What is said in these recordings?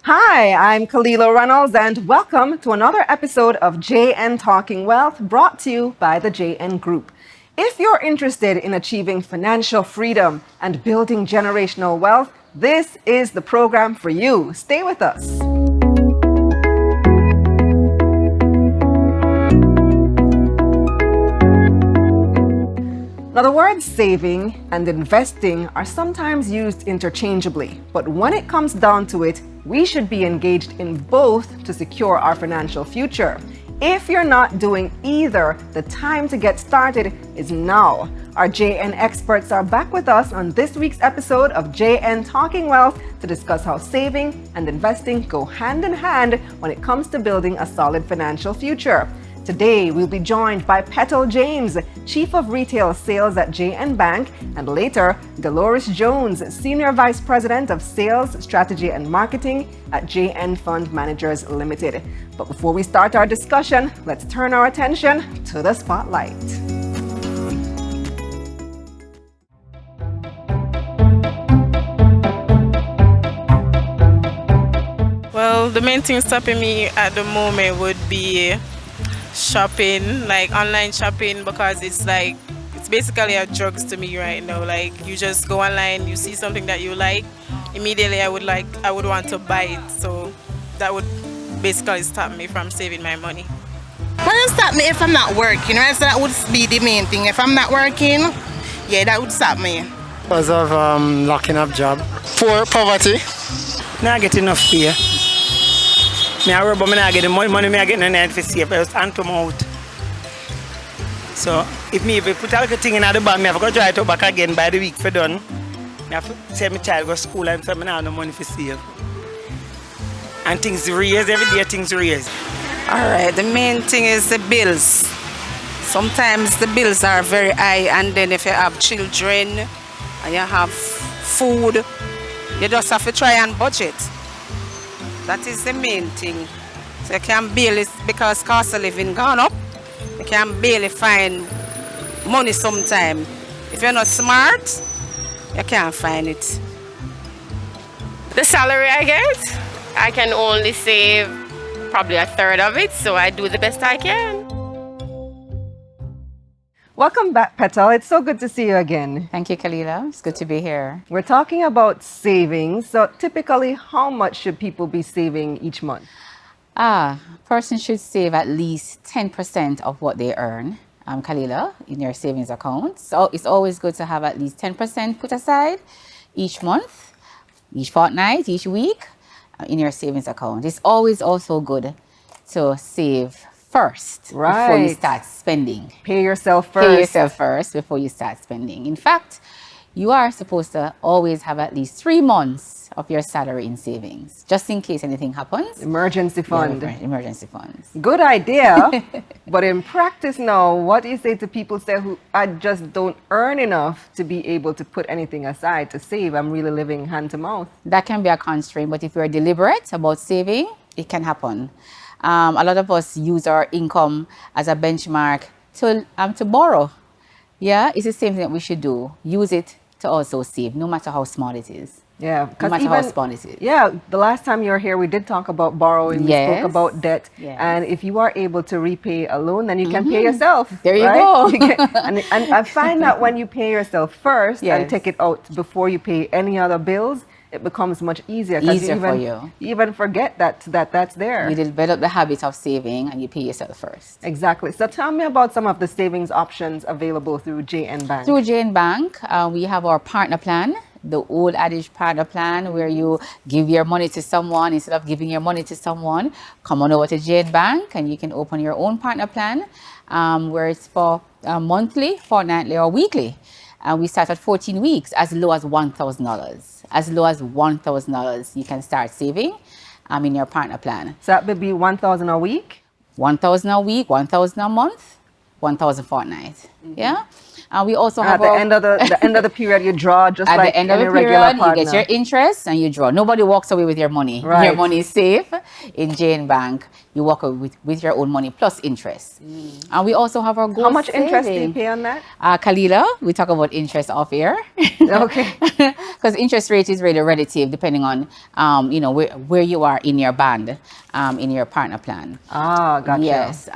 Hi, I'm Kalilah Reynolds, and welcome to another episode of JN Talking Wealth, brought to you by the JN Group. If you're interested in achieving financial freedom and building generational wealth, this is the program for you. Stay with us. Now, the words saving and investing are sometimes used interchangeably, but when it comes down to it, we should be engaged in both to secure our financial future. If you're not doing either, the time to get started is now. Our JN experts are back with us on this week's episode of JN Talking Wealth to discuss how saving and investing go hand in hand when it comes to building a solid financial future. Today, we'll be joined by Petal James, Chief of Retail Sales at JN Bank, and later, Delories Jones, Senior Vice President of Sales, Strategy and Marketing at JN Fund Managers Limited. But before we start our discussion, let's turn our attention to the spotlight. Well, the main thing stopping me at the moment would be shopping, like online shopping, because it's basically a drugs to me right now. Like, you just go online, you see something that you like, immediately I would want to buy it. So that would basically stop me from saving my money. Well, it stop me if I'm not working, right? So that would be the main thing. If I'm not working, yeah, that would stop me. Because of locking up job. Poverty. Not get enough pay. I work, but I not get the money I get in the night for save. I just hand to my out. So if I put a little thing in the bank, I have to go try it back again by the week for done. I have to send my child go to school and so I don't have no money for save. And things raise, every day things raise. Alright, the main thing is the bills. Sometimes the bills are very high, and then if you have children and you have food, you just have to try and budget. That is the main thing. So you can barely, because cost of living gone up, you can barely find money sometime. If you're not smart, you can't find it. The salary I get, I can only save probably a third of it, so I do the best I can. Welcome back, Petal. It's so good to see you again. Thank you, Kalilah. It's good to be here. We're talking about savings. So typically, how much should people be saving each month? Person should save at least 10% of what they earn, Kalilah, in your savings account. So it's always good to have at least 10% put aside each month, each fortnight, each week in your savings account. It's always also good to save first before you start spending. Pay yourself first. Pay yourself first before you start spending. In fact, you are supposed to always have at least 3 months of your salary in savings, just in case anything happens. Emergency fund. Emergency funds. Good idea. But in practice now, what do you say to people who I just don't earn enough to be able to put anything aside to save? I'm really living hand to mouth. That can be a constraint, but if you're deliberate about saving, it can happen. A lot of us use our income as a benchmark to borrow. Yeah, it's the same thing that we should do. Use it to also save, no matter how small it is. Yeah, no matter how small it is. Yeah, the last time you were here, we did talk about borrowing. Yes. We spoke about debt. Yes. And if you are able to repay a loan, then you can pay yourself. There you right? go. and I find that when you pay yourself first Yes. and take it out before you pay any other bills, it becomes much easier. For you. You even forget that's there. You develop the habit of saving and you pay yourself first. Exactly. So tell me about some of the savings options available through JN Bank. Through JN Bank, we have our partner plan, the old adage partner plan, where you give your money to someone instead of giving your money to someone. Come on over to JN Bank and you can open your own partner plan, where it's for monthly, fortnightly, or weekly. We start at 14 weeks, as low as $1,000. As low as $1,000, you can start saving in your partner plan. So that would be $1,000 a week? $1,000 a week, $1,000 a month, $1,000 fortnight. Yeah. We also At have the end of the end of the period, you draw just at like the end of any the regular period, you get partner. your interest and you draw. Nobody walks away with your money. Right. Your money is safe in Jane Bank. You walk away with your own money plus interest. And we also have our gold How much interest do you saving. pay on that? Kalilah, we talk about interest off air. Okay. Because interest rate is really relative depending on, where you are in your band, in your partner plan. Ah, gotcha. Yes.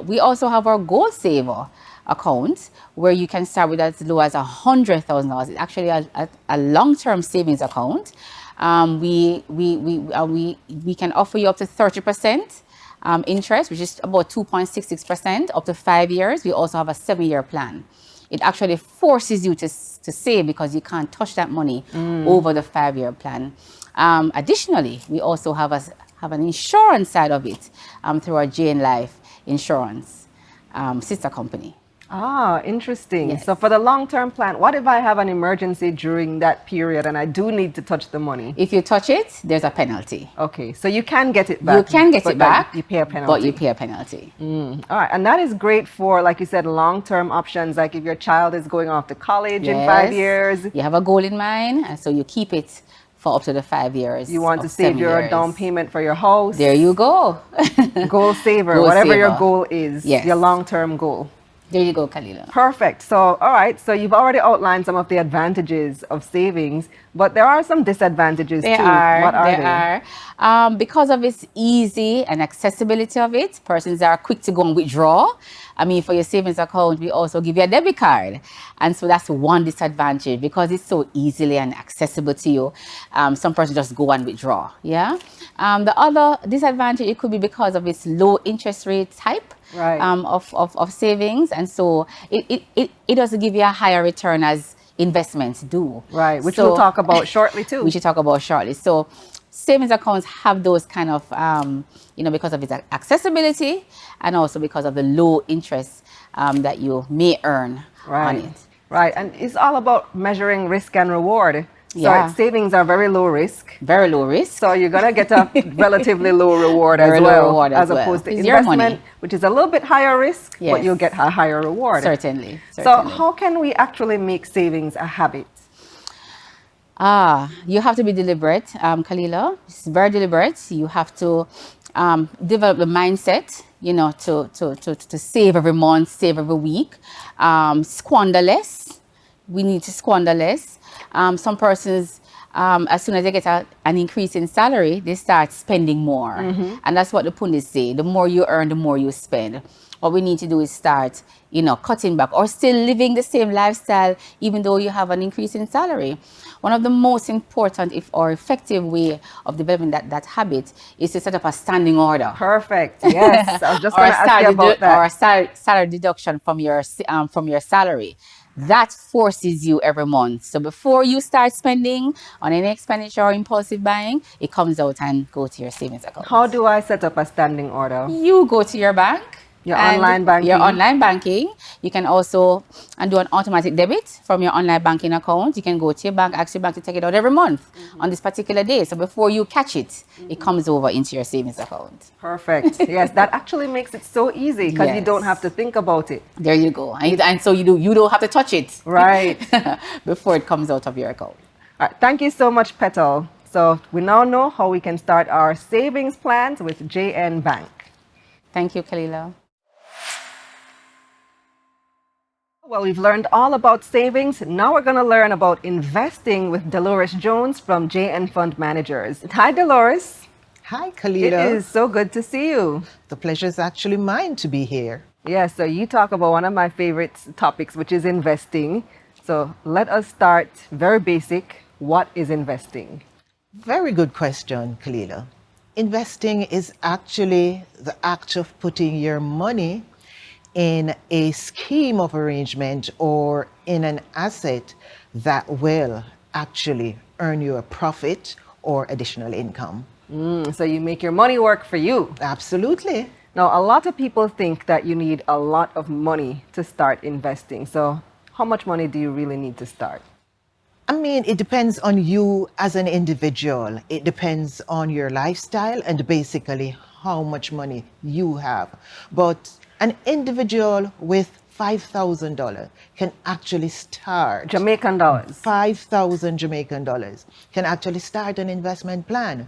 We also have our gold saver account where you can start with as low as $100,000. It's actually a long-term savings account. We can offer you up to 30% interest, which is about 2.66% up to 5 years. We also have a 7-year plan. It actually forces you to save because you can't touch that money over the 5-year plan. Additionally, we also have an insurance side of it through our Jane Life Insurance sister company. Ah, interesting. Yes. So for the long-term plan, what if I have an emergency during that period and I do need to touch the money? If you touch it, there's a penalty. Okay, so you can get it back. You can get but it back, You pay a penalty. but you pay a penalty. All right, and that is great for, like you said, long-term options. Like if your child is going off to college in 5 Yes. years, You have a goal in mind, and so you keep it for up to the 5 years. you want or to save 7 your years. down payment for your house. There you go. Goal saver, Goal whatever your saver. goal is, Yes. your long-term goal. There you go, Kalilah. Perfect. So, all right. So you've already outlined some of the advantages of savings, but there are some disadvantages There too. are. What are There they? are. Because of its easy and accessibility of it, persons are quick to go and withdraw. I mean, for your savings account, we also give you a debit card. And so that's one disadvantage because it's so easily and accessible to you. Some persons just go and withdraw. Yeah. The other disadvantage, it could be because of its low interest rate type. Right. Of savings, and so it doesn't give you a higher return as investments do. Right, which So- we'll talk about shortly too. We should talk about shortly. So savings accounts have those kind of, because of its accessibility and also because of the low interest that you may earn on Right. it. Right. And it's all about measuring risk and reward. So Yeah. savings are very low risk. Very low risk. So you're going to get a relatively low reward Very as low well, reward as well. opposed to It's your money. investment, which is a little bit higher risk, but Yes. you'll get a higher reward. Certainly. So how can we actually make savings a habit? You have to be deliberate, Kalilah. It's very deliberate. You have to develop the mindset, to save every month, save every week, squander less. We need to squander less. Some persons, as soon as they get an increase in salary, they start spending more. And that's what the pundits say. The more you earn, the more you spend. What we need to do is start, cutting back or still living the same lifestyle, even though you have an increase in salary. One of the most important or effective way of developing that habit is to set up a standing order. Perfect. Yes. I was just Or going to ask you about that. Or a salary deduction from your salary. That forces you every month. So before you start spending on any expenditure or impulsive buying, it comes out and go to your savings account. How do I set up a standing order? You go to your bank. Your and online banking? Your online banking. You can also do an automatic debit from your online banking account. You can go to your bank, ask your bank to take it out every month on this particular day. So before you catch it, it comes over into your savings account. Perfect. Yes, that actually makes it so easy because you Yes. don't have to think about it. There you go. And so you don't have to touch it. Right. Before it comes out of your account. All right. Thank you so much, Petal. So we now know how we can start our savings plans with JN Bank. Thank you, Kalilah. Well, we've learned all about savings. Now we're going to learn about investing with Delories Jones from JN Fund Managers. Hi, Delories. Hi, It Kalilah. is so good to see you. The pleasure is actually mine to be here. Yes, so you talk about one of my favorite topics, which is investing. So let us start very basic. What is investing? Very good question, Kalilah. Investing is actually the act of putting your money in a scheme of arrangement or in an asset that will actually earn you a profit or additional income. So you make your money work for you. Absolutely. Now, a lot of people think that you need a lot of money to start investing. So how much money do you really need to start? I mean, it depends on you as an individual. It depends on your lifestyle and basically how much money you have. But an individual with $5,000 can actually start. Jamaican dollars. 5,000 Jamaican dollars can actually start an investment plan.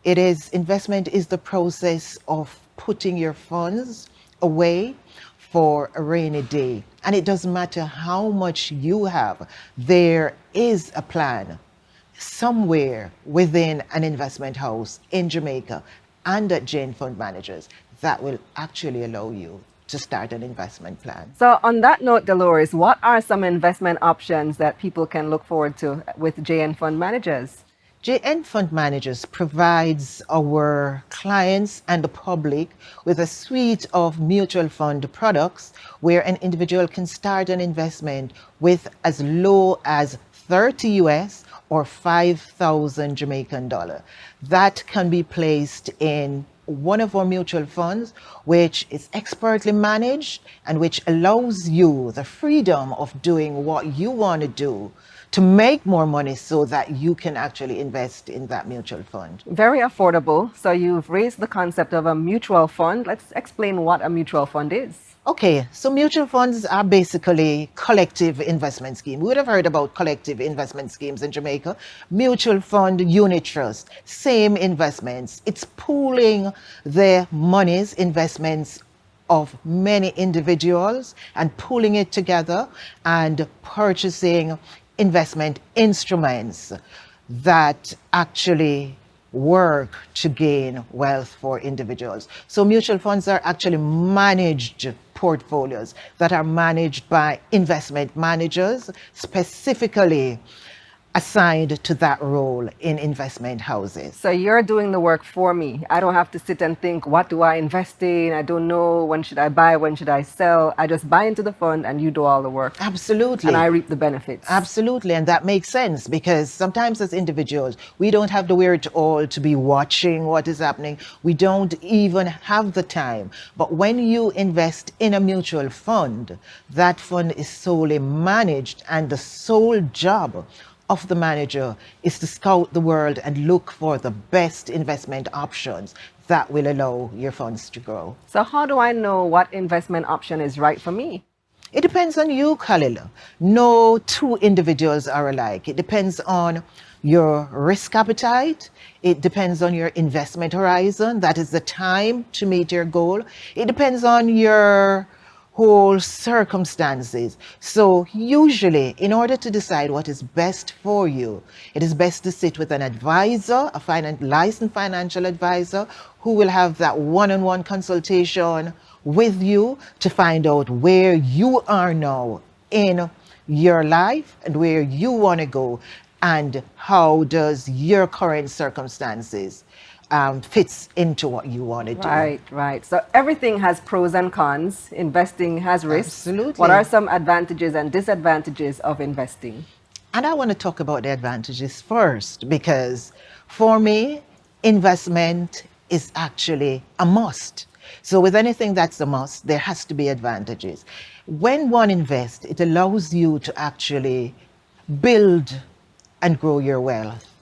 Investment is the process of putting your funds away for a rainy day. And it doesn't matter how much you have, there is a plan somewhere within an investment house in Jamaica and at Jane Fund Managers that will actually allow you to start an investment plan. So on that note, Delories, what are some investment options that people can look forward to with JN Fund Managers? JN Fund Managers provides our clients and the public with a suite of mutual fund products where an individual can start an investment with as low as 30 US or 5,000 Jamaican dollar. That can be placed in one of our mutual funds, which is expertly managed and which allows you the freedom of doing what you want to do to make more money so that you can actually invest in that mutual fund. Very affordable. So you've raised the concept of a mutual fund. Let's explain what a mutual fund is. Okay, so mutual funds are basically collective investment schemes. We would have heard about collective investment schemes in Jamaica. Mutual fund, unit trust, same investments. It's pooling the monies, investments of many individuals and pooling it together and purchasing investment instruments that actually work to gain wealth for individuals. So mutual funds are actually managed portfolios that are managed by investment managers specifically assigned to that role in investment houses. So you're doing the work for me. I don't have to sit and think, what do I invest in? I don't know, when should I buy, when should I sell? I just buy into the fund and you do all the work. Absolutely. And I reap the benefits. Absolutely. And that makes sense because sometimes as individuals, we don't have the wherewithal to be watching what is happening. We don't even have the time. But when you invest in a mutual fund, that fund is solely managed and the sole job of the manager is to scout the world and look for the best investment options that will allow your funds to grow. So how do I know what investment option is right for me? It depends on you, Kalilah. No two individuals are alike. It depends on your risk appetite. It depends on your investment horizon. That is the time to meet your goal. It depends on your whole circumstances. So usually, in order to decide what is best for you, it is best to sit with an advisor, a licensed financial advisor, who will have that one-on-one consultation with you to find out where you are now in your life and where you want to go and how does your current circumstances fits into what you want to do. Right. So everything has pros and cons. Investing has risks. Absolutely. What are some advantages and disadvantages of investing? And I want to talk about the advantages first because for me, investment is actually a must. So with anything that's a must, there has to be advantages. When one invests, it allows you to actually build and grow your wealth.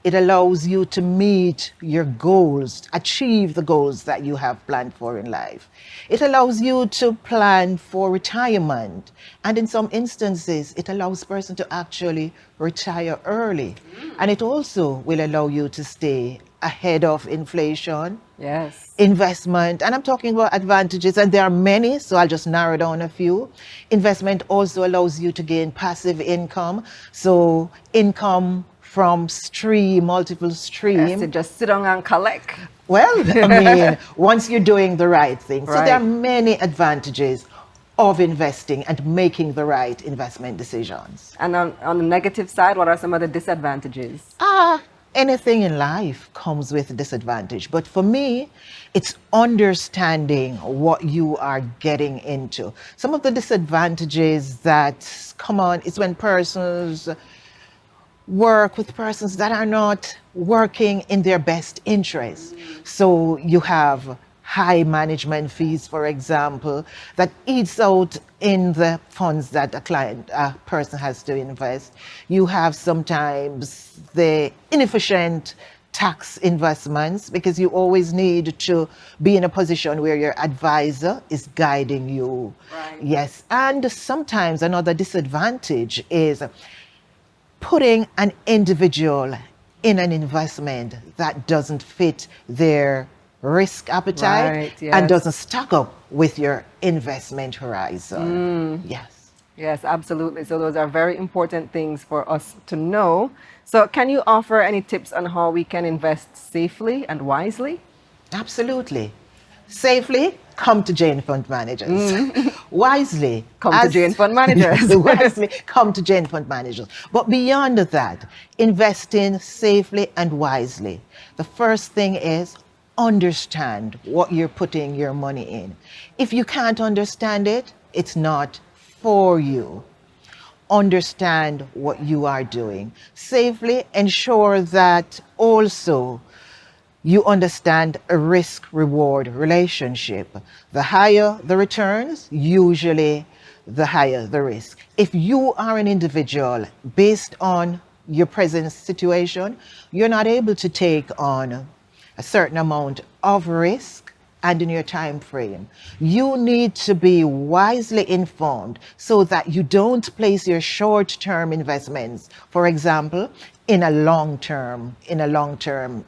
It allows you to meet your goals, achieve the goals that you have planned for in life. It allows you to plan for retirement. And in some instances, it allows a person to actually retire early. And it also will allow you to stay ahead of inflation. Yes. Investment, and I'm talking about advantages, and there are many, so I'll just narrow down a few. Investment also allows you to gain passive income. So income from multiple stream. Yes, to just sit down and collect. Well, I mean, once you're doing the right thing. So there are many advantages of investing and making the right investment decisions. And on the negative side, what are some of the disadvantages? Anything in life comes with a disadvantage. But for me, it's understanding what you are getting into. Some of the disadvantages that come on is when persons work with persons that are not working in their best interest. So you have high management fees, for example, that eats out in the funds that a person has to invest. You have sometimes the inefficient tax investments, because you always need to be in a position where your advisor is guiding you. Right. Yes, and sometimes another disadvantage is putting an individual in an investment that doesn't fit their risk appetite Right, yes. and doesn't stack up with your investment horizon. Yes. Yes, absolutely. So those are very important things for us to know. So can you offer any tips on how we can invest safely and wisely? Absolutely. Safely, come to Jane Fund Managers. Wisely, Come to Jane Fund Managers. wisely, come to Jane Fund Managers. But beyond that, investing safely and wisely. The first thing is understand what you're putting your money in. If you can't understand it, it's not for you. Understand what you are doing. Safely ensure that also you understand a risk-reward relationship. The higher the returns, usually the higher the risk. If you are an individual, based on your present situation, you're not able to take on a certain amount of risk and in your time frame. You need to be wisely informed so that you don't place your short-term investments, for example, in a long-term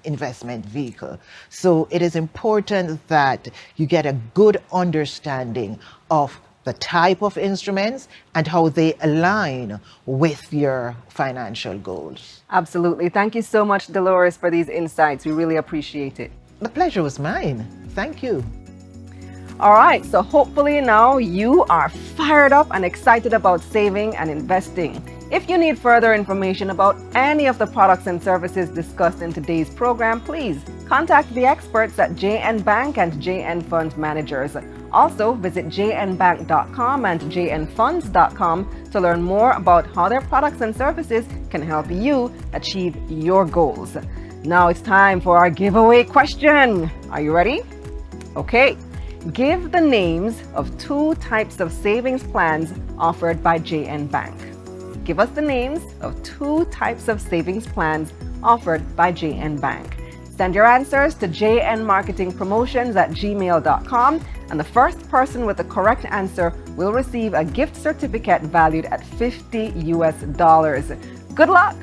investment vehicle. So it is important that you get a good understanding of the type of instruments and how they align with your financial goals. Absolutely. Thank you so much, Dolores, for these insights. We really appreciate it. The pleasure was mine. Thank you. All right, so hopefully now you are fired up and excited about saving and investing. If you need further information about any of the products and services discussed in today's program, please contact the experts at JN Bank and JN Fund Managers. Also, visit jnbank.com and jnfunds.com to learn more about how their products and services can help you achieve your goals. Now it's time for our giveaway question. Are you ready? Okay. Give the names of 2 types of savings plans offered by JN Bank. Give us the names of 2 types of savings plans offered by JN Bank. Send your answers to jnmarketingpromotions@gmail.com, and the first person with the correct answer will receive a gift certificate valued at $50 US. Good luck!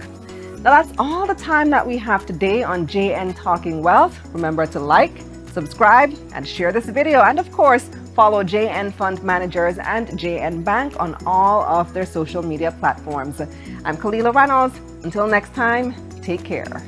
Now that's all the time that we have today on JN Talking Wealth. Remember to like, subscribe, and share this video, and of course, follow JN Fund Managers and JN Bank on all of their social media platforms. I'm Kalilah Reynolds. Until next time, take care.